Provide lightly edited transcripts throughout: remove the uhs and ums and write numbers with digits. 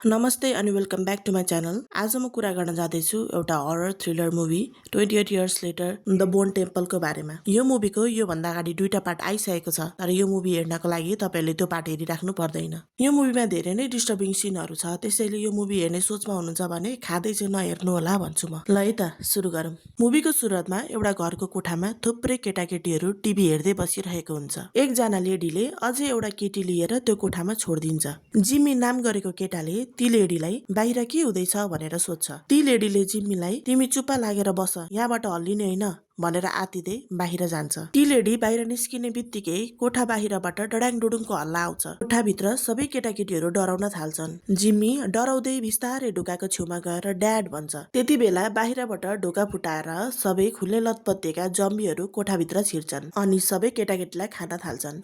नमस्ते अनि welcome back to my channel. आज म कुरा गर्न जाँदैछु एउटा horror thriller movie 28 years later the bone टेम्पलको बारेमा। यो मुभीको योभन्दा अगाडि 2टा पार्ट आइसकेको छ, तर यो मुभी हेर्नको लागि तपाईले त्यो पार्ट हेरिराख्नु पर्दैन। यो मुभीमा धेरै नै डिस्टर्बिङ सिनहरू छ, त्यसैले यो मुभी हेर्ने सोचमा हुनुहुन्छ भने खाँदै चाहिँ नहेर्नु होला भन्छु म। ल है त सुरु गरौँ। मुभीको सुरुवातमा एउटा घरको कोठामा थुप्रै केटाकेटीहरू टिभी हेर्दै बसिरहेको हुन्छ। एकजना लेडीले अझै एउटा केटी लिएर त्यो कोठामा छोडिदिन्छ। जिमी नाम गरेको केटाले ती लेडीलाई बाहिर के हुँदैछ भनेर सोध्छ। ती लेडीले जिम्मीलाई तिमी चुप्पा लागेर बस, यहाँबाट हल्लिने होइन भनेर आतिदै बाहिर जान्छ। ती लेडी बाहिर निस्किने बित्तिकै कोठा बाहिरबाट डडाङ डुडुङको हल्ला आउँछ। कोठाभित्र सबै केटाकेटीहरू डराउन थाल्छन्। जिम्मी डराउँदै बिस्तारै ढोकाको छेउमा गएर ड्याड भन्छ। त्यति बेला बाहिरबाट ढोका फुटाएर सबै खुल्ले लतपत्तेका जम्बीहरू कोठाभित्र छिर्छन् अनि सबै केटाकेटीलाई खान थाल्छन्।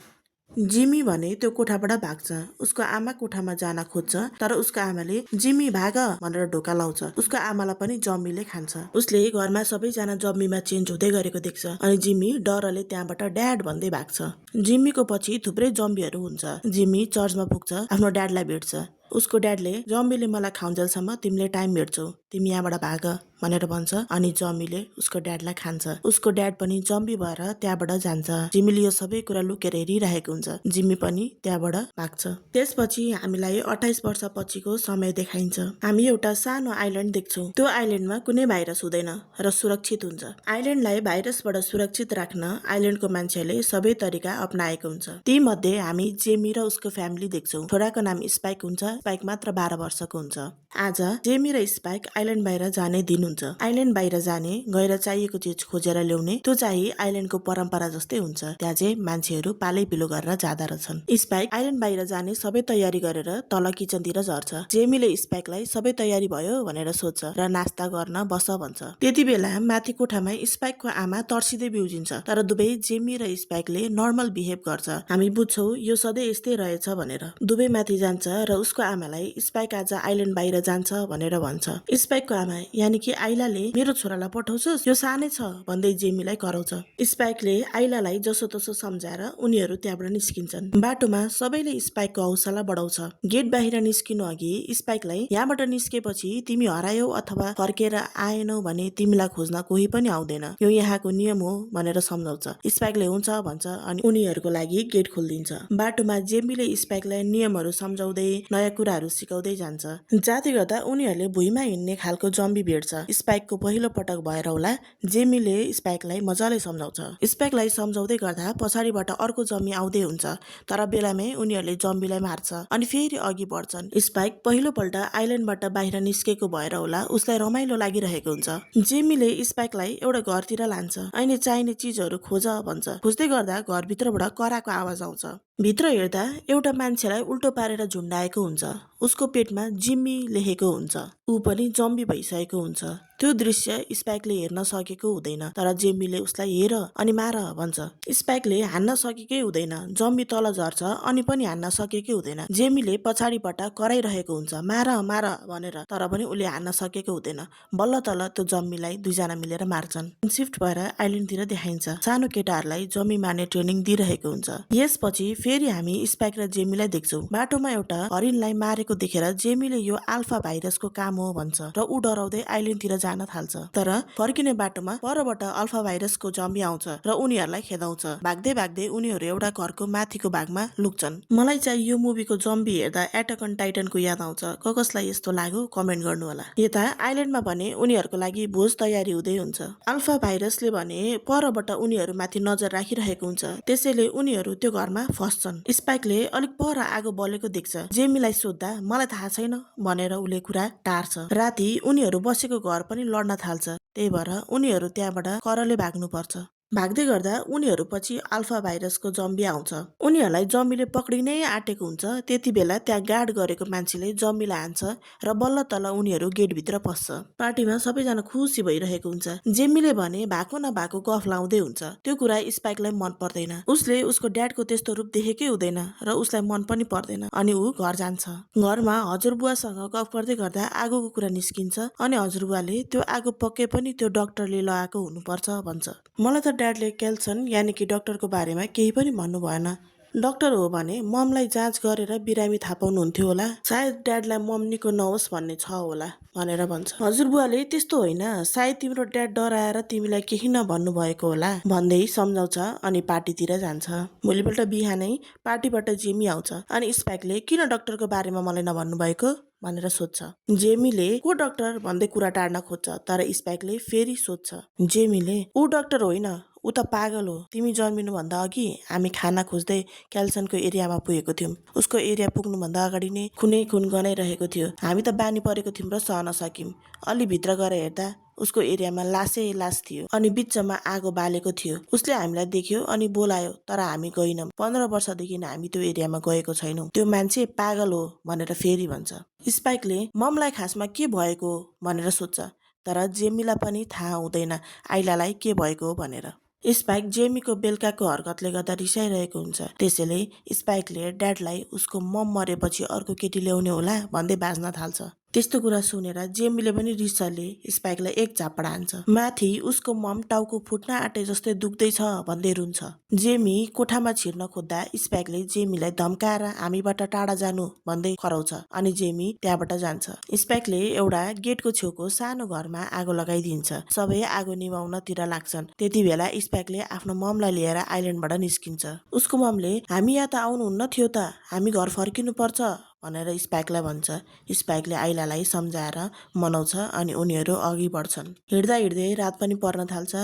जिमी भने त्यो कोठाबाट भाग्छ। उसको आमा कोठामा जान खोज्छ, तर उसको आमाले जिमी भाग भनेर ढोका लाउँछ। उसको आमालाई पनि जम्मीले खान्छ। उसले घरमा सबैजना जम्मीमा चेन्ज हुँदै गरेको देख्छ अनि जिमी डरले त्यहाँबाट ड्याड भन्दै भाग्छ। जिम्मीको पछि थुप्रै जम्बीहरू हुन्छ। जिमी चर्चमा पुग्छ, आफ्नो ड्याडलाई भेट्छ। उसको ड्याडले जम्मीले मलाई खाउन्जेलसम्म तिमीले टाइम भेट्छौ, तिमी यहाँबाट भाग भनेर भन्छ अनि जम्मीले उसको ड्याडलाई खान्छ। उसको ड्याड पनि जम्बी भएर त्यहाँबाट जान्छ। जिमीले यो सबै कुरा लुकेर हेरिरहेको हुन्छ। जिमी पनि त्यहाँबाट भाग्छ। त्यसपछि हामीलाई 28 वर्ष पछिको समय देखाइन्छ। हामी एउटा सानो आइल्यान्ड देख्छौँ। त्यो आइल्यान्डमा कुनै भाइरस हुँदैन र सुरक्षित हुन्छ। आइल्यान्डलाई भाइरसबाट सुरक्षित राख्न आइल्यान्डको मान्छेले सबै तरिका अपनाएको हुन्छ। ती मध्ये हामी जेमी र उसको फ्यामिली देख्छौँ। छोराको नाम स्पाइक हुन्छ। स्पाइक मात्र 12 वर्षको हुन्छ। आज जेमी र स्पाइक आइल्यान्ड बाहिर जाने दिन हुन्छ। आइल्यान्ड बाहिर जाने, गएर चाहिएको चिज खोजेर ल्याउने, त्यो चाहिँ आइल्यान्डको परम्परा जस्तै हुन्छ। त्यहाँ चाहिँ मान्छेहरू पालै पिलो गरेर जाँदा रहेछन्। स्पाइक आइल्यान्ड बाहिर जाने सबै तयारी गरेर तल किचनतिर झर्छ। जेमीले स्पाइकलाई सबै तयारी भयो भनेर सोध्छ र नास्ता गर्न बस भन्छ। त्यति बेला माथि कोठामा स्पाइकको आमा तर्सिँदै बिउजिन्छ, तर दुवै जेमी र स्पाइकले नर्मल बिहेभ गर्छ। हामी बुझ्छौँ यो सधैँ यस्तै रहेछ भनेर। दुवै माथि जान्छ र उसको आमालाई स्पाइक आज आइल्यान्ड बाहिर जान्छ भनेर भन्छ। स्पाइकको आमा यानि कि आइलाले मेरो छोरालाई पठाउँछस्, यो सानै छ भन्दै जेमीलाई कराउँछ। स्पाइकले आइलालाई जसो तसो सम्झाएर उनीहरू त्यहाँबाट निस्किन्छन्। बाटोमा सबैले स्पाइकको हौसला बढाउँछ। गेट बाहिर निस्किनु अघि स्पाइकलाई यहाँबाट निस्केपछि तिमी हरायौ अथवा फर्केर आएनौ भने तिमीलाई खोज्न कोही पनि आउँदैन, यो यहाँको नियम हो भनेर सम्झाउँछ। स्पाइकले हुन्छ भन्छ अनि उनीहरूको लागि गेट खोलिदिन्छ। बाटोमा जेमीले स्पाइकलाई नियमहरू सम्झाउँदै नयाँ कुराहरू सिकाउँदै जान्छ। जाँदै गर्दा उनीहरूले भुइँमा हिँड्ने खालको जम्बी भेट्छ। स्पाइकको पहिलो पटक भएर होला जेमीले स्पाइकलाई मजाले सम्झाउँछ। स्पाइकलाई सम्झाउँदै गर्दा पछाडिबाट अर्को जम्बी आउँदै हुन्छ, तर बेलामै उनीहरूले जम्बीलाई मार्छ अनि फेरि अघि बढ्छन्। स्पाइक पहिलोपल्ट आइल्यान्डबाट बाहिर निस्केको भएर होला उसलाई रमाइलो लागिरहेको हुन्छ। जेमीले स्पाइकलाई एउटा घरतिर लान्छ अनि चाहिने चिजहरू खोज भन्छ। खोज्दै गर्दा घरभित्रबाट कराको आवाज आउँछ। भित्र हेर्दा एउटा मान्छेलाई उल्टो पारेर झुन्डाएको हुन्छ। उसको पेटमा जिम्मी लेखेको हुन्छ। ऊ पनि जम्बी भइसकेको हुन्छ। त्यो दृश्य स्पाइकले हेर्न सकेको हुँदैन, तर जेमीले उसलाई हेर अनि मार भन्छ। स्पाइकले हान्न सकेकै हुँदैन। जम्बी तल झर्छ अनि पनि हान्न सकेकै हुँदैन। जेमीले पछाडिबाट कराइरहेको हुन्छ मार मार भनेर, तर पनि उसले हान्न सकेको हुँदैन। बल्ल तल त्यो जम्बीलाई दुईजना मिलेर मार्छन्। शिफ्ट भएर आइल्यान्डतिर देखाइन्छ। सानो केटाहरूलाई जम्बी मार्ने ट्रेनिङ दिइरहेको हुन्छ। यसपछि फेरि हामी स्पाइक र जेमीलाई देख्छौँ। बाटोमा एउटा हरिणलाई मारेको देखेर जेमीले यो अल्फा भाइरसको काम हो भन्छ र ऊ डराउँदै आइल्यान्डतिर जान थाल्छ। तर फर्किने बाटोमा परबाट अल्फा भाइरसको जम्बी आउँछ र उनीहरूलाई खेदाउँछ। भाग्दै भाग्दै उनीहरू एउटा घरको माथिको भागमा लुक्छन्। मलाई चाहिँ यो मुभीको जम्बी हेर्दा एटक अन टाइटनको याद आउँछ। कसलाई यस्तो लाग्यो कमेन्ट गर्नु होला। यता आइल्यान्डमा भने उनीहरूको लागि भोज तयारी हुँदै हुन्छ। अल्फा भाइरसले भने परबाट उनीहरू माथि नजर राखिरहेको हुन्छ, त्यसैले उनीहरू त्यो घरमा फस्छन्। स्पाइकले अलिक पर आगो बलेको देख्छ। जेमीलाई सोद्धा मलाई थाहा छैन भनेर उसले कुरा टार्छ। राति उनीहरू बसेको घर पनि लड्न थाल्छ, त्यही भएर उनीहरू त्यहाँबाट करले भाग्नु पर्छ। भाग्दै गर्दा उनीहरू पछि अल्फा भाइरसको जम्बी आउँछ। उनीहरूलाई जम्बीले पक्रिनै आँटेको हुन्छ। त्यति बेला त्यहाँ गार्ड गरेको मान्छेले जम्बीलाई हान्छ र बल्ल तल उनीहरू गेटभित्र पस्छ। पार्टीमा सबैजना खुसी भइरहेको हुन्छ। जेमीले भने भएको नभएको गफ लाउँदै हुन्छ। त्यो कुरा स्पाइकलाई मन पर्दैन। उसले उसको ड्याडको त्यस्तो रूप देखेकै हुँदैन र उसलाई मन पनि पर्दैन अनि ऊ घर जान्छ। घरमा हजुरबुवासँग गफ गर्दै गर्दा आगोको कुरा निस्किन्छ अनि हजुरबुवाले त्यो आगो पक्कै पनि त्यो डाक्टरले लगाएको हुनुपर्छ भन्छ। मलाई त ड्याडले क्याल्सन यानि कि डाक्टरको बारेमा केही पनि भन्नु भएन। डाक्टर हो भने ममलाई जाँच गरेर बिरामी थाहा पाउनुहुन्थ्यो होला, सायद ड्याडलाई मम निको नहोस् भन्ने छ होला भनेर भन्छ। हजुरबुवाले त्यस्तो होइन, सायद तिम्रो ड्याड डराएर तिमीलाई केही नभन्नु भएको होला भन्दै सम्झाउँछ अनि पार्टीतिर जान्छ। भोलिपल्ट बिहानै पार्टीबाट जेमी आउँछ अनि स्पाइकले किन डाक्टरको बारेमा मलाई नभन्नु भएको भनेर सोध्छ। जेमीले को डाक्टर भन्दै कुरा टार्न खोज्छ, तर स्पाइकले फेरि सोध्छ। जेमीले ऊ डाक्टर होइन, ऊ त पागल हो। तिमी जन्मिनुभन्दा अघि हामी खाना खोज्दै क्याल्सनको एरियामा पुगेको थियौँ। उसको एरिया पुग्नुभन्दा अगाडि नै खुनै खुन गनाइरहेको थियो। हामी त बानी परेको थियौँ र सहन सक्यौँ। अलि भित्र गएर हेर्दा उसको एरियामा लासै लास थियो अनि बिचमा आगो बालेको थियो। उसले हामीलाई देख्यो अनि बोलायो, तर हामी गएनौँ। 15 वर्षदेखि हामी त्यो एरियामा गएको छैनौँ। त्यो मान्छे पागल हो भनेर फेरि भन्छ। स्पाइकले ममलाई खासमा के भएको भनेर सोध्छ, तर जेमीलाई पनि थाहा हुँदैन आइलालाई के भएको हो भनेर। स्पाइक जेमीको बेलुकाको हरकतले गर्दा रिसाइरहेको हुन्छ। त्यसैले स्पाइकले ड्याडलाई उसको मम मरेपछि अर्को केटी ल्याउने होला भन्दै बाँच्न थाल्छ। त्यस्तो कुरा सुनेर जेमीले पनि रिसले स्पाइकलाई एक झापड हान्छ। माथि उसको मम टाउको फुट्न आँटे जस्तै दुख्दैछ भन्दै रुन्छ। जेमी कोठामा छिर्न खोज्दा स्पाइकले जेमीलाई धम्काएर हामीबाट टाढा जानु भन्दै कराउँछ अनि जेमी त्यहाँबाट जान्छ। स्पाइकले एउटा गेटको छेउको सानो घरमा आगो लगाइदिन्छ। सबै आगो निभाउनतिर लाग्छन्। त्यति बेला स्पाइकले आफ्नो ममलाई लिएर आइल्यान्डबाट निस्किन्छ। उसको ममले हामी यहाँ त आउनुहुन्न थियो त, हामी घर फर्किनु पर्छ भनेर स्पाइकलाई भन्छ। स्पाइकले आइलालाई सम्झाएर मनाउँछ अनि उनीहरू अघि बढ्छन्। हिँड्दा हिँड्दै रात पनि पर्न थाल्छ।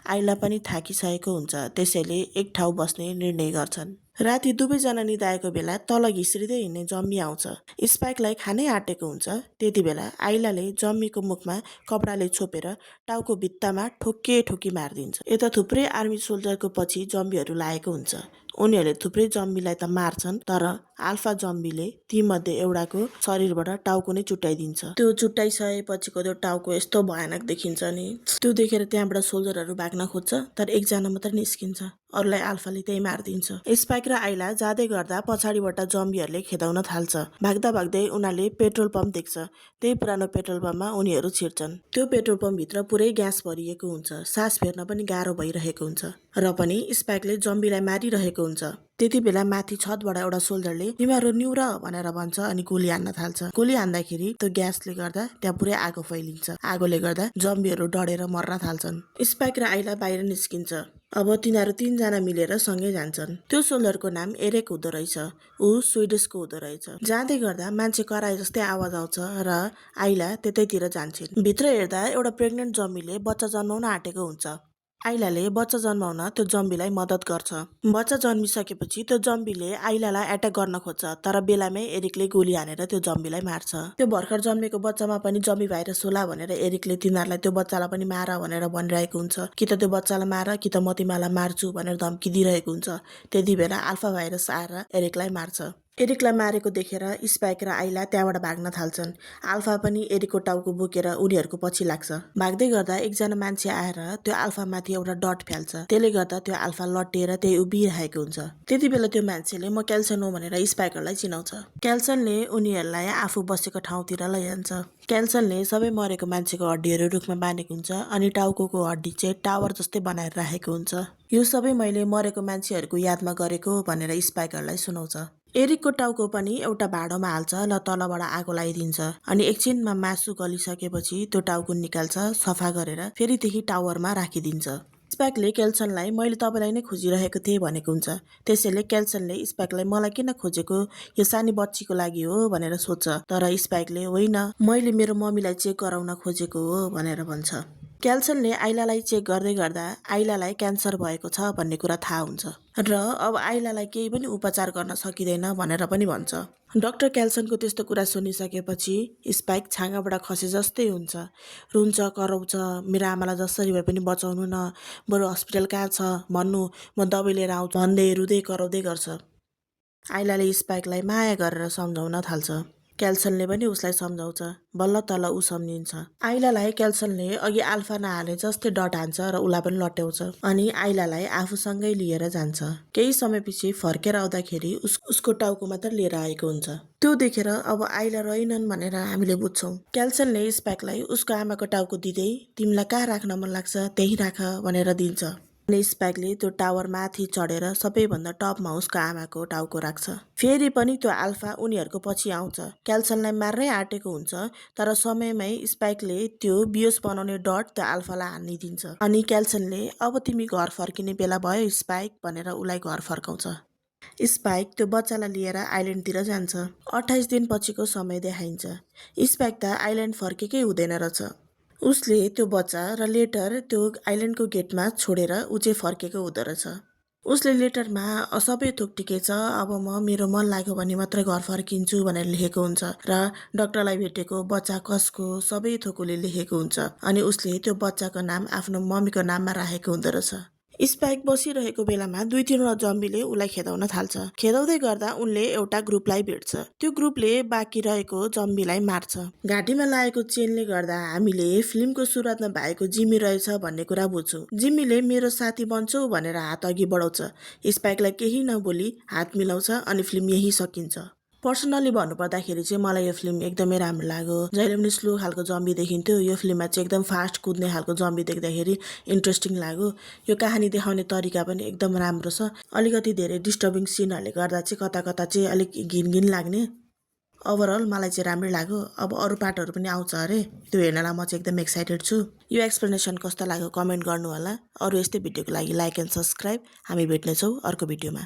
आइला पनि थाकिसकेको हुन्छ, त्यसैले एक ठाउँ बस्ने निर्णय गर्छन्। राति दुवैजना निदाएको बेला तल घिस्रिँदै हिँड्ने जम्मी आउँछ। स्पाइकलाई खानै आँटेको हुन्छ। त्यति बेला आइलाले जम्मीको मुखमा कपडाले छोपेर टाउको भित्तामा ठोके ठोकी मारिदिन्छ। यता थुप्रै आर्मी सोल्जरको पछि जम्बीहरू लागेको हुन्छ। उनीहरूले थुप्रै जम्बीलाई त मार्छन्, तर आल्फा जम्बीले ती मध्ये एउटाको शरीरबाट टाउको नै चुट्टाइदिन्छ। त्यो चुट्टाइसकेपछिको त्यो टाउको यस्तो भयानक देखिन्छ नि। त्यो देखेर त्यहाँबाट सोल्जरहरू भाग्न खोज्छ, तर एकजना मात्र निस्किन्छ। अरूलाई आल्फाले त्यही मारिदिन्छ। स्पाइक र आइला जाँदै गर्दा पछाडिबाट जम्बीहरूले खेदाउन थाल्छ। भाग्दा भाग्दै उनीहरूले पेट्रोल पम्प देख्छ। त्यही पुरानो पेट्रोल पम्पमा उनीहरू छिर्छन्। त्यो पेट्रोल पम्पभित्र पुरै ग्यास भरिएको हुन्छ। सास फेर्न पनि गाह्रो भइरहेको हुन्छ र पनि स्पाइकले जम्बीलाई मारिरहेको हुन्छ। त्यति बेला माथि छतबाट एउटा सोल्जरले तिमीहरू निउर भनेर भन्छ अनि गोली हान्न थाल्छ। गोली हान्दाखेरि त्यो ग्यासले गर्दा त्यहाँ पुरै आगो फैलिन्छ। आगोले गर्दा जम्बीहरू डढेर मर्न थाल्छन्। स्पाइक र आइला बाहिर निस्किन्छ। अब तिनीहरू 3 जना मिलेर सँगै जान्छन्। त्यो सोल्जरको नाम एरेक हुँदो रहेछ। ऊ स्विडिसको हुँदो रहेछ। जाँदै गर्दा मान्छे कराए जस्तै आवाज आउँछ र आइला त्यतैतिर जान्छन्। भित्र हेर्दा एउटा प्रेग्नेन्ट जम्बीले बच्चा जन्माउन आँटेको हुन्छ। आइलाले बच्चा जन्माउन त्यो जम्बीलाई मद्दत गर्छ। बच्चा जन्मिसकेपछि त्यो जम्बीले आइलालाई एट्याक गर्न खोज्छ, तर बेलामै एरिकले गोली हानेर त्यो जम्बीलाई मार्छ। त्यो भर्खर जन्मेको बच्चामा पनि जम्बी भाइरस होला भनेर एरिकले तिनीहरूलाई त्यो बच्चालाई पनि मार भनेर भनिरहेको हुन्छ। कि त त्यो बच्चालाई मार कि त म तिमीलाई मार्छु भनेर धम्की दिइरहेको हुन्छ। त्यति बेला आल्फा भाइरस आएर एरिकलाई मार्छ। एरिकलाई मारेको देखेर स्पाइक र आइला त्यहाँबाट भाग्न थाल्छन्। आल्फा पनि एरिकको टाउको बोकेर उनीहरूको पछि लाग्छ। भाग्दै गर्दा एकजना मान्छे आएर त्यो आल्फामाथि एउटा डट फ्याल्छ। त्यसले गर्दा त्यो आल्फा लट्टिएर त्यही उभिरहेको हुन्छ। त्यति बेला त्यो मान्छेले म क्याल्सन हो भनेर स्पाइकरलाई चिनाउँछ। क्याल्सनले उनीहरूलाई आफू बसेको ठाउँतिर लैजान्छ। क्याल्सनले सबै मरेको मान्छेको हड्डीहरू रुखमा बाँधेको हुन्छ अनि टाउको हड्डी चाहिँ टावर जस्तै बनाएर राखेको हुन्छ। यो सबै मैले मरेको मान्छेहरूको यादमा गरेको भनेर स्पाइकरलाई सुनाउँछ। एरिकको टाउको पनि एउटा भाँडोमा हाल्छ र तलबाट आगो लगाइदिन्छ अनि एकछिनमा मासु गलिसकेपछि त्यो टाउको निकाल्छ, सफा गरेर फेरि त्यही टावरमा राखिदिन्छ। स्पाइकले क्याल्सनलाई मैले तपाईँलाई नै खोजिरहेको थिएँ भनेको हुन्छ। त्यसैले क्याल्सनले स्पाइकलाई मलाई किन खोजेको, यो सानी बच्चीको लागि हो भनेर सोध्छ, तर स्पाइकले होइन, मैले मेरो मम्मीलाई चेक गराउन खोजेको हो भनेर भन्छ। क्याल्सनले आइलालाई चेक गर्दै गर्दा आइलालाई क्यान्सर भएको छ भन्ने कुरा थाहा हुन्छ र अब आइलालाई केही पनि उपचार गर्न सकिँदैन भनेर पनि भन्छ। डाक्टर क्याल्सनको त्यस्तो कुरा सुनिसकेपछि स्पाइक छाँगाबाट खसे जस्तै हुन्छ। रुन्छ, कराउँछ, मेरो आमालाई जसरी भए पनि बचाउनु न, बरु हस्पिटल कहाँ छ भन्नु, म दबाई लिएर आउँछु भन्दै रुँदै कराउँदै गर्छ। आइलाले स्पाइकलाई माया गरेर सम्झाउन थाल्छ। क्याल्सनले पनि उसलाई सम्झाउँछ। बल्ल तल ऊ सम्झिन्छ। आइलालाई क्याल्सनले अघि अल्फा नहाले जस्तै डट हान्छ र उसलाई पनि लट्याउँछ अनि आइलालाई आफूसँगै लिएर जान्छ। केही समयपछि फर्केर आउँदाखेरि उसको टाउको मात्र लिएर आएको हुन्छ। त्यो देखेर अब आइला रहेनन् भनेर हामीले बुझ्छौँ। क्याल्सनले स्पाइकलाई उसको आमाको टाउको दिँदै तिमीलाई कहाँ राख्न मन लाग्छ त्यही राख भनेर दिन्छ। अनि स्पाइकले त्यो टावर माथि चढेर सबैभन्दा टपमा उसको आमाको टाउको राख्छ। फेरि पनि त्यो आल्फा उनीहरूको पछि आउँछ। क्याल्सनलाई मार्नै आँटेको हुन्छ, तर समयमै स्पाइकले त्यो बियोस बनाउने डट त्यो आल्फालाई हानिदिन्छ। अनि क्याल्सनले अब तिमी घर फर्किने बेला भयो स्पाइक भनेर उसलाई घर फर्काउँछ। स्पाइक त्यो बच्चालाई लिएर आइल्यान्डतिर जान्छ। 28 दिन पछिको समय देखाइन्छ। स्पाइक त आइल्यान्ड फर्केकै हुँदैन रहेछ। उसले त्यो बच्चा र लेटर त्यो आइल्यान्डको गेटमा छोडेर ऊ चाहिँ फर्केको हुँदो रहेछ। उसले लेटरमा सबै थोक ठिकै छ, अब म मेरो मन लाग्यो भने मात्रै घर फर्किन्छु भनेर लेखेको हुन्छ र डाक्टरलाई भेटेको, बच्चा कसको, सबै थोक उसले लेखेको हुन्छ। अनि उसले त्यो बच्चाको नाम आफ्नो मम्मीको नाममा राखेको हुँदो रहेछ। स्पाइक बसिरहेको बेलामा 2-3 वटा जम्बीले उसलाई खेदाउन थाल्छ। खेदाउँदै गर्दा उनले एउटा ग्रुपलाई भेट्छ। त्यो ग्रुपले बाँकी रहेको जम्बीलाई मार्छ। घाँटीमा लागेको चेनले गर्दा हामीले फिल्मको सुरुवातमा भएको जिम्मी रहेछ भन्ने कुरा बुझ्छौँ। जिम्मीले मेरो साथी बन्छौ भनेर हात अघि बढाउँछ। स्पाइकलाई केही नबोली हात मिलाउँछ अनि फिल्म यही सकिन्छ। पर्सनली भन्नुपर्दाखेरि चाहिँ मलाई यो फिल्म एकदमै राम्रो लाग्यो। जहिले पनि स्लो खालको जम्बी देखिन्थ्यो, यो फिल्ममा चाहिँ एकदम फास्ट कुद्ने खालको जम्बी देख्दाखेरि इन्ट्रेस्टिङ लाग्यो। यो कहानी देखाउने तरिका पनि एकदम राम्रो छ। अलिकति धेरै डिस्टर्बिङ सिनहरूले गर्दा चाहिँ कता कता चाहिँ अलिक घिन लाग्ने। ओभरअल मलाई चाहिँ राम्रै लाग्यो। अब अरू पार्टहरू पनि आउँछ अरे, त्यो हेर्नलाई म चाहिँ एकदम एक्साइटेड छु। यो एक्सप्लेनेसन कस्तो लाग्यो कमेन्ट गर्नु होला। अरू यस्तै भिडियोको लागि लाइक एन्ड सब्सक्राइब। हामी भेट्नेछौँ अर्को भिडियोमा।